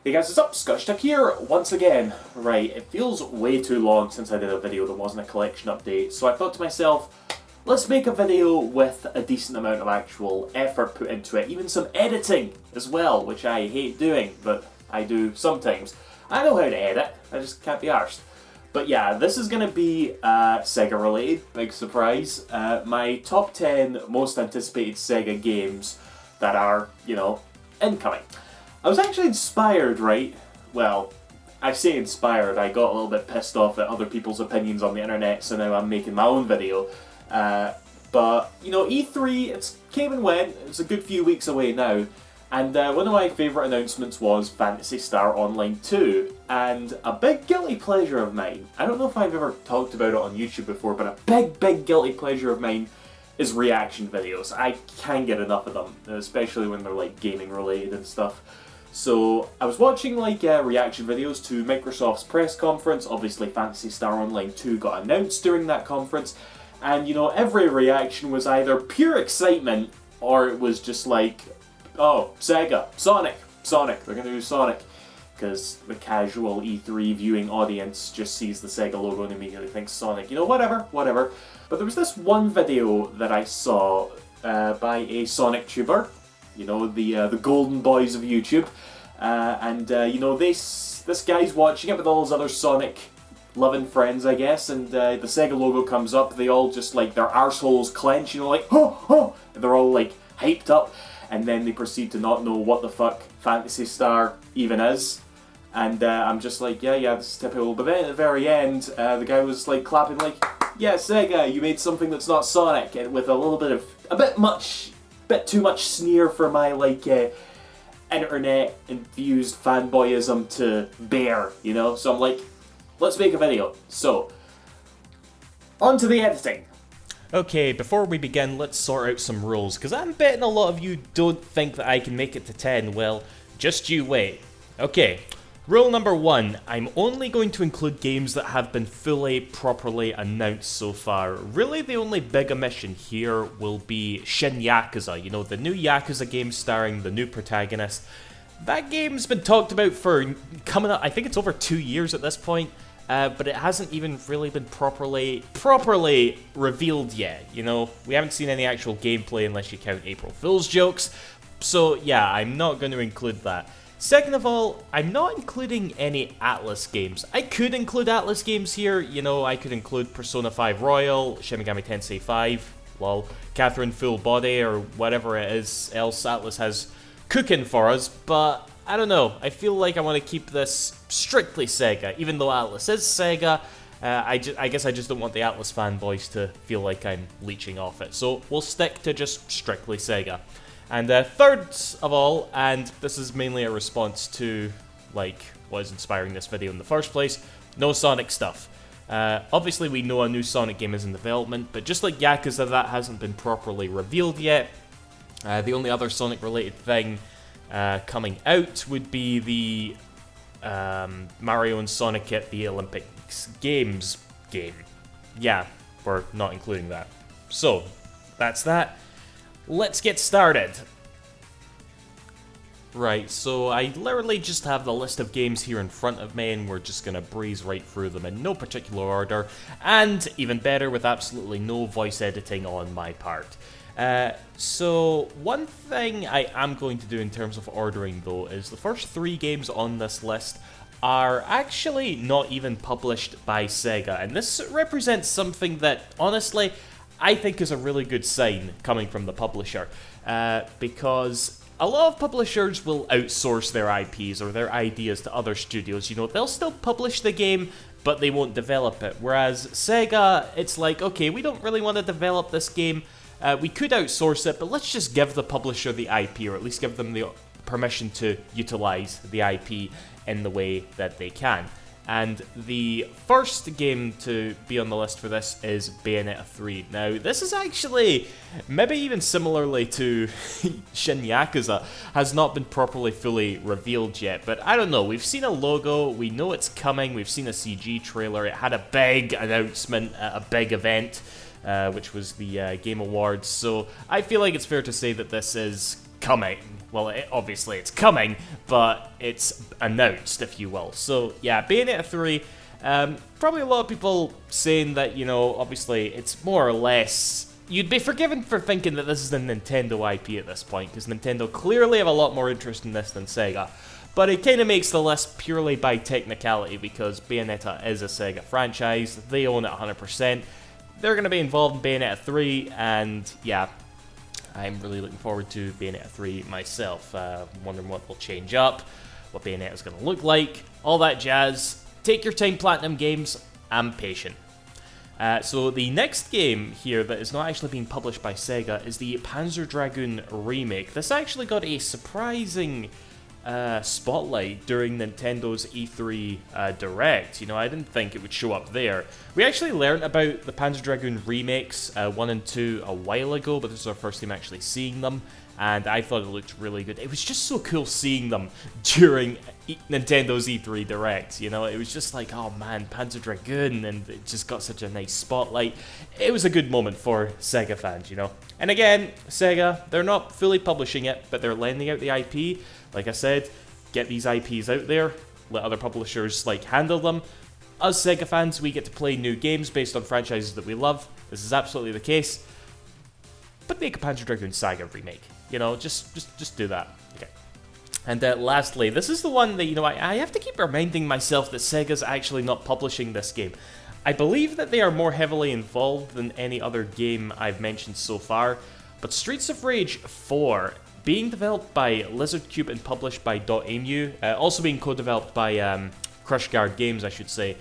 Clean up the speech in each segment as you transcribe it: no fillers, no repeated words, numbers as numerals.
Hey guys, what's up? Scotch Duck here, once again. Right, it feels way too long since I did a video that wasn't a collection update, so I thought to myself, let's make a video with a decent amount of actual effort put into it, even some editing as well, which I hate doing, but I do sometimes. I know how to edit, I just can't be arsed. But yeah, this is going to be Sega related, big surprise. My top 10 most anticipated Sega games that are, incoming. I was actually inspired, right? Well, I say inspired, I got a little bit pissed off at other people's opinions on the internet, so now I'm making my own video. But, E3, it's came and went, it's a good few weeks away now, and one of my favourite announcements was Phantasy Star Online 2, and a big guilty pleasure of mine, I don't know if I've ever talked about it on YouTube before, but a big guilty pleasure of mine is reaction videos. I can't get enough of them, especially when they're like gaming related and stuff. So I was watching reaction videos to Microsoft's press conference. Obviously Phantasy Star Online 2 got announced during that conference, and every reaction was either pure excitement or it was just like, oh, Sega, Sonic, they're gonna do Sonic. Because the casual E3 viewing audience just sees the Sega logo and immediately thinks Sonic, whatever. But there was this one video that I saw by a Sonic tuber, the golden boys of YouTube, this guy's watching it with all his other Sonic loving friends, I guess, and the Sega logo comes up, they all just like, their arseholes clench, oh, and they're all like hyped up, and then they proceed to not know what the fuck Phantasy Star even is. And I'm just like, yeah, this is typical. But then at the very end, the guy was like clapping like, yeah, Sega, you made something that's not Sonic, and with a bit too much sneer for my internet infused fanboyism to bear, So I'm like, let's make a video. So, on to the editing. Okay, before we begin, let's sort out some rules, because I'm betting a lot of you don't think that I can make it to 10. Well, just you wait. Okay. Rule number 1, I'm only going to include games that have been fully, properly announced so far. Really, the only big omission here will be Shin Yakuza, the new Yakuza game starring the new protagonist. That game's been talked about for coming up, I think it's over 2 years at this point, but it hasn't even really been properly revealed yet, We haven't seen any actual gameplay unless you count April Fool's jokes, so yeah, I'm not going to include that. Second of all, I'm not including any Atlas games. I could include Atlas games here, I could include Persona 5 Royal, Shin Megami Tensei 5, lol, Catherine Full Body, or whatever it is else Atlas has cooking for us, but I don't know, I feel like I want to keep this strictly Sega, even though Atlas is Sega. I guess I just don't want the Atlas fanboys to feel like I'm leeching off it, so we'll stick to just strictly Sega. And third of all, and this is mainly a response to, what is inspiring this video in the first place, no Sonic stuff. Obviously we know a new Sonic game is in development, but just like Yakuza, that hasn't been properly revealed yet. The only other Sonic related thing coming out would be the Mario and Sonic at the Olympics Games game. Yeah, we're not including that. So, that's that. Let's get started. Right, so I literally just have the list of games here in front of me, and we're just gonna breeze right through them in no particular order, and even better, with absolutely no voice editing on my part. So one thing I am going to do in terms of ordering though is the first 3 games on this list are actually not even published by Sega, and this represents something that honestly I think is a really good sign coming from the publisher, because a lot of publishers will outsource their IPs or their ideas to other studios. They'll still publish the game, but they won't develop it. Whereas Sega, it's like, okay, we don't really want to develop this game. We could outsource it, but let's just give the publisher the IP, or at least give them the permission to utilize the IP in the way that they can. And the first game to be on the list for this is Bayonetta 3. Now, this is actually, maybe even similarly to Shin Yakuza, has not been properly fully revealed yet. But I don't know, we've seen a logo, we know it's coming, we've seen a CG trailer, it had a big announcement at a big event, which was the Game Awards. So I feel like it's fair to say that this is coming. well, obviously it's coming, but it's announced, if you will. So yeah, Bayonetta 3, probably a lot of people saying that, you know, obviously it's more or less... You'd be forgiven for thinking that this is a Nintendo IP at this point, because Nintendo clearly have a lot more interest in this than Sega. But it kind of makes the list purely by technicality, because Bayonetta is a Sega franchise, they own it 100%. They're going to be involved in Bayonetta 3, and yeah, I'm really looking forward to Bayonetta 3 myself. Wondering what will change up, what Bayonetta is going to look like, all that jazz. Take your time, Platinum Games. I'm patient. So the next game here that is not actually being published by Sega is the Panzer Dragoon remake. This actually got a surprising spotlight during Nintendo's E3 Direct. You know, I didn't think it would show up there. We actually learned about the Panzer Dragoon remakes 1 and 2 a while ago, but this is our first time actually seeing them, and I thought it looked really good. It was just so cool seeing them during Nintendo's E3 Direct, you know? It was just like, oh man, Panzer Dragoon, and it just got such a nice spotlight. It was a good moment for Sega fans, you know? And again, Sega, they're not fully publishing it, but they're lending out the IP. Like I said, get these IPs out there, let other publishers, like, handle them. Us Sega fans, we get to play new games based on franchises that we love. This is absolutely the case. But make a Panzer Dragoon Saga remake. You know, just do that. Okay. And lastly, this is the one that, you know, I have to keep reminding myself that Sega's actually not publishing this game. I believe that they are more heavily involved than any other game I've mentioned so far, but Streets of Rage 4, being developed by Lizard Cube and published by Dotemu, also being co-developed by Crush Guard Games, I should say,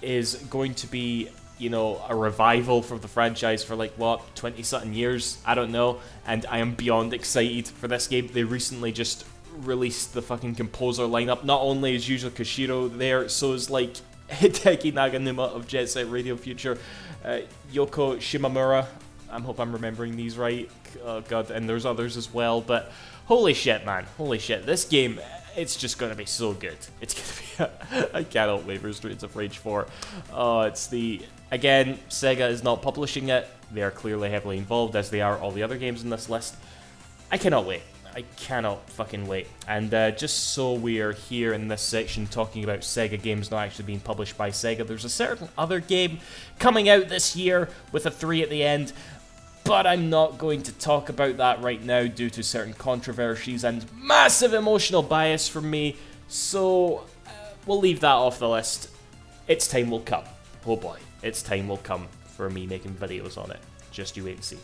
is going to be, you know, a revival for the franchise for like, what, 20-something years? I don't know, and I am beyond excited for this game. They recently just released the fucking composer lineup. Not only is Yuzo Koshiro there, so is like Hideki Naganuma of Jet Set Radio Future, Yoko Shimamura, I hope I'm remembering these right, oh god, and there's others as well, but holy shit, man, holy shit, this game, it's just gonna be so good. It's gonna be, I cannot wait for Streets of Rage 4. Oh, it's the, again, Sega is not publishing it, they are clearly heavily involved, as they are all the other games in this list. I cannot wait. I cannot fucking wait. And just so we're here in this section talking about Sega games not actually being published by Sega, there's a certain other game coming out this year with a 3 at the end, but I'm not going to talk about that right now due to certain controversies and massive emotional bias from me, so we'll leave that off the list. Its time will come. Oh boy, its time will come for me making videos on it. Just you wait and see.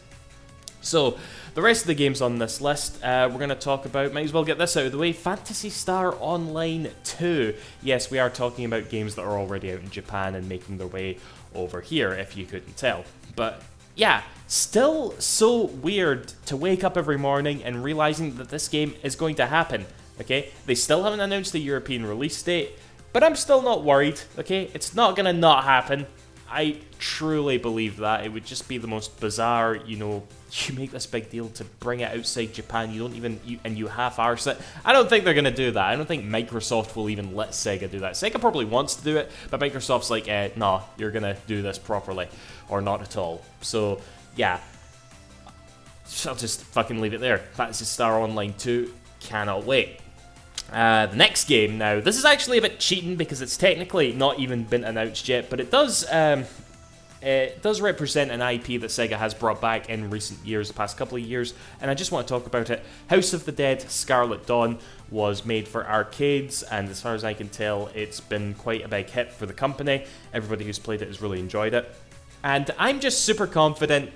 So, the rest of the games on this list, we're going to talk about, might as well get this out of the way, Phantasy Star Online 2. Yes, we are talking about games that are already out in Japan and making their way over here, if you couldn't tell. But, yeah, still so weird to wake up every morning and realizing that this game is going to happen, okay? They still haven't announced the European release date, but I'm still not worried, okay? It's not going to not happen. I truly believe that. It would just be the most bizarre, you know, you make this big deal to bring it outside Japan, you don't even, and you half-arse it. I don't think they're going to do that. I don't think Microsoft will even let Sega do that. Sega probably wants to do it, but Microsoft's like, nah, you're going to do this properly, or not at all. So, yeah. I'll just fucking leave it there. Phantasy Star Online 2, cannot wait. The next game now, this is actually a bit cheating because it's technically not even been announced yet, but it does represent an IP that Sega has brought back in recent years, the past couple of years, and I just want to talk about it. House of the Dead Scarlet Dawn was made for arcades, and as far as I can tell, it's been quite a big hit for the company. Everybody who's played it has really enjoyed it. And I'm just super confident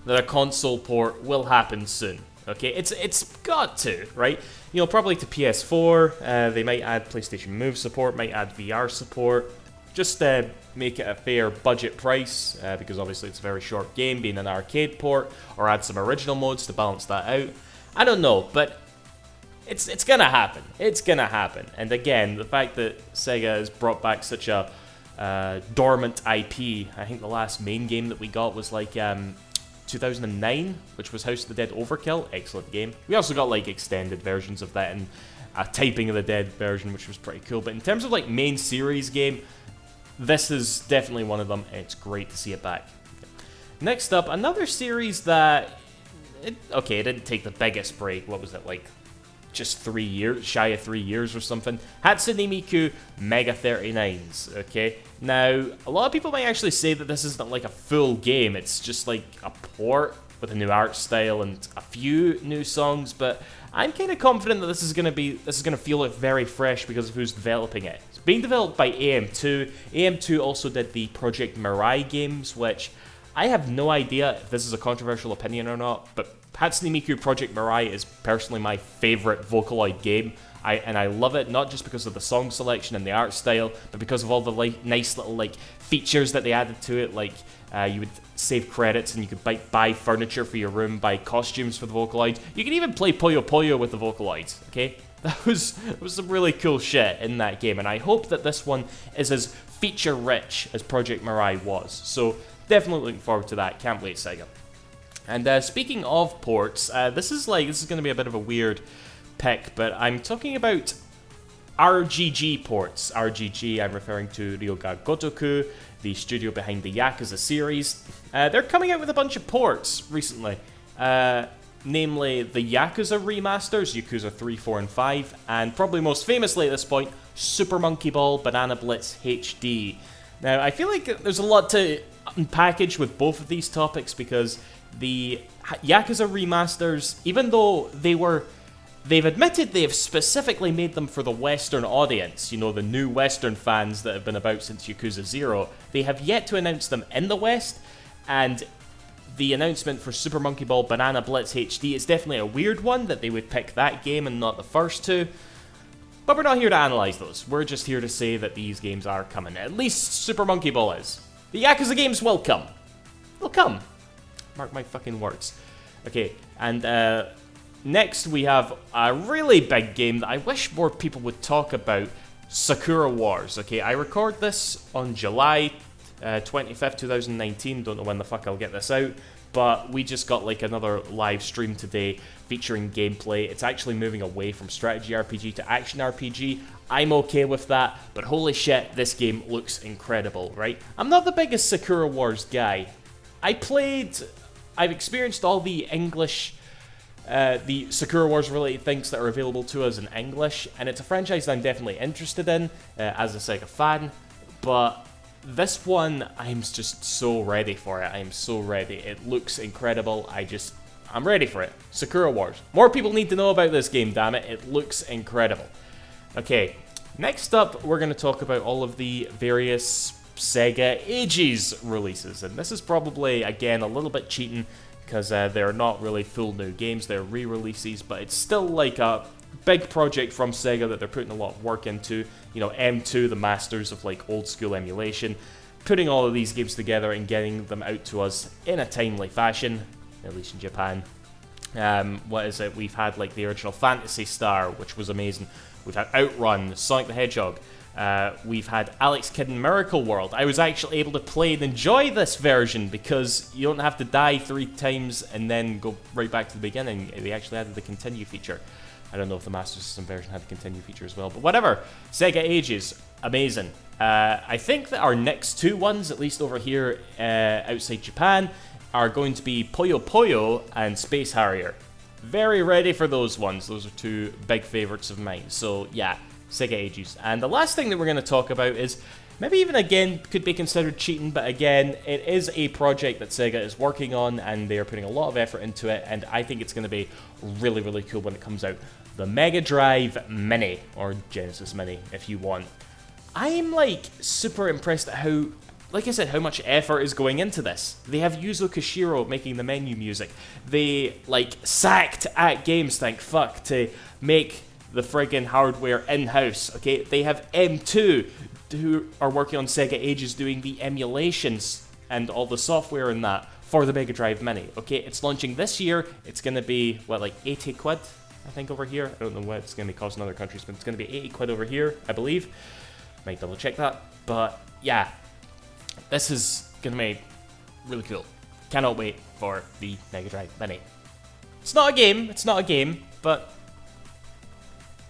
that a console port will happen soon. Okay, it's got to, right? You know, probably to PS4, they might add PlayStation Move support, might add VR support, just make it a fair budget price, because obviously it's a very short game, being an arcade port, or add some original modes to balance that out. I don't know, but it's gonna happen. It's gonna happen. And again, the fact that Sega has brought back such a dormant IP, I think the last main game that we got was like 2009, which was House of the Dead Overkill. Excellent game. We also got like extended versions of that and a Typing of the Dead version, which was pretty cool. But in terms of like main series game, this is definitely one of them, and it's great to see it back. Next up, another series that okay, it didn't take the biggest break. What was it, like, just 3 years, shy of 3 years or something? Hatsune Miku Mega 39s, okay? Now, a lot of people might actually say that this isn't like a full game. It's just like a port with a new art style and a few new songs, but I'm kind of confident that this is going to feel like very fresh because of who's developing it. It's being developed by AM2. AM2 also did the Project Mirai games, which I have no idea if this is a controversial opinion or not, but Hatsune Miku Project Mirai is personally my favorite Vocaloid game. I love it, not just because of the song selection and the art style, but because of all the nice little features that they added to it. Like you would save credits and you could buy furniture for your room, buy costumes for the Vocaloids. You can even play Puyo Puyo with the Vocaloids, okay? That was some really cool shit in that game, and I hope that this one is as feature-rich as Project Mirai was. So definitely looking forward to that. Can't wait, Sega. And speaking of ports, this is going to be a bit of a weird pick, but I'm talking about RGG ports. RGG, I'm referring to Ryoga Gotoku, the studio behind the Yakuza series. They're coming out with a bunch of ports recently, namely the Yakuza Remasters, Yakuza 3, 4, and 5, and probably most famously at this point, Super Monkey Ball Banana Blitz HD. Now, I feel like there's a lot to unpackage with both of these topics because the Yakuza Remasters, even though they've admitted they've specifically made them for the Western audience, you know, the new Western fans that have been about since Yakuza 0, they have yet to announce them in the West, and the announcement for Super Monkey Ball Banana Blitz HD is definitely a weird one, that they would pick that game and not the first two. But we're not here to analyze those, we're just here to say that these games are coming. At least Super Monkey Ball is. The Yakuza games will come. They'll come. Mark my fucking words. Okay, and next we have a really big game that I wish more people would talk about, Sakura Wars. Okay, I record this on July 25th, 2019. Don't know when the fuck I'll get this out, but we just got another live stream today featuring gameplay. It's actually moving away from strategy RPG to action RPG. I'm okay with that, but holy shit, this game looks incredible, right? I'm not the biggest Sakura Wars guy. I've experienced all the English, the Sakura Wars related things that are available to us in English, and it's a franchise that I'm definitely interested in as a Sega fan, but this one, I'm just so ready for it. I'm so ready. It looks incredible. I'm ready for it. Sakura Wars. More people need to know about this game, damn it. It looks incredible. Okay, next up, we're going to talk about all of the various Sega Ages releases, and this is probably, again, a little bit cheating, because they're not really full new games, they're re-releases, but it's still a big project from Sega that they're putting a lot of work into. You know, M2, the masters of old school emulation, putting all of these games together and getting them out to us in a timely fashion, at least in Japan. What is it? We've had the original Phantasy Star, which was amazing. We've had Outrun, Sonic the Hedgehog. We've had Alex Kidd in Miracle World. I was actually able to play and enjoy this version because you don't have to die 3 times and then go right back to the beginning. They actually added the continue feature. I don't know if the Master System version had the continue feature as well, but whatever. Sega Ages, amazing. I think that our next 2 ones, at least over here outside Japan, are going to be Puyo Puyo and Space Harrier. Very ready for those ones. Those are 2 big favorites of mine. So yeah, Sega Ages. And the last thing that we're going to talk about is, maybe even again could be considered cheating, but again, it is a project that Sega is working on and they are putting a lot of effort into it, and I think it's going to be really, really cool when it comes out. The Mega Drive Mini, or Genesis Mini if you want. I'm super impressed at how, like I said, how much effort is going into this. They have Yuzo Koshiro making the menu music. They sacked at Games, thank fuck, to make the friggin' hardware in-house, okay? They have M2, who are working on Sega Ages doing the emulations and all the software and that for the Mega Drive Mini, okay? It's launching this year. It's gonna be, 80 quid, I think, over here. I don't know what it's gonna be cost in other countries, but it's gonna be 80 quid over here, I believe. Might double check that, but yeah. This is gonna be really cool. Cannot wait for the Mega Drive Mini. It's not a game, but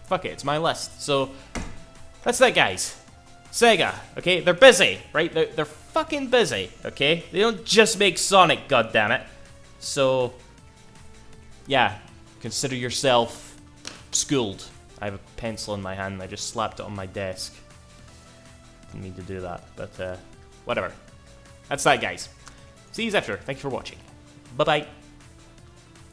fuck it, it's my list. So that's that, guys. Sega, okay? They're busy, right? They're fucking busy, okay? They don't just make Sonic, goddammit. So yeah, consider yourself schooled. I have a pencil in my hand and I just slapped it on my desk. Didn't mean to do that, but whatever. That's that, guys. See you after. Thank you for watching. Bye-bye.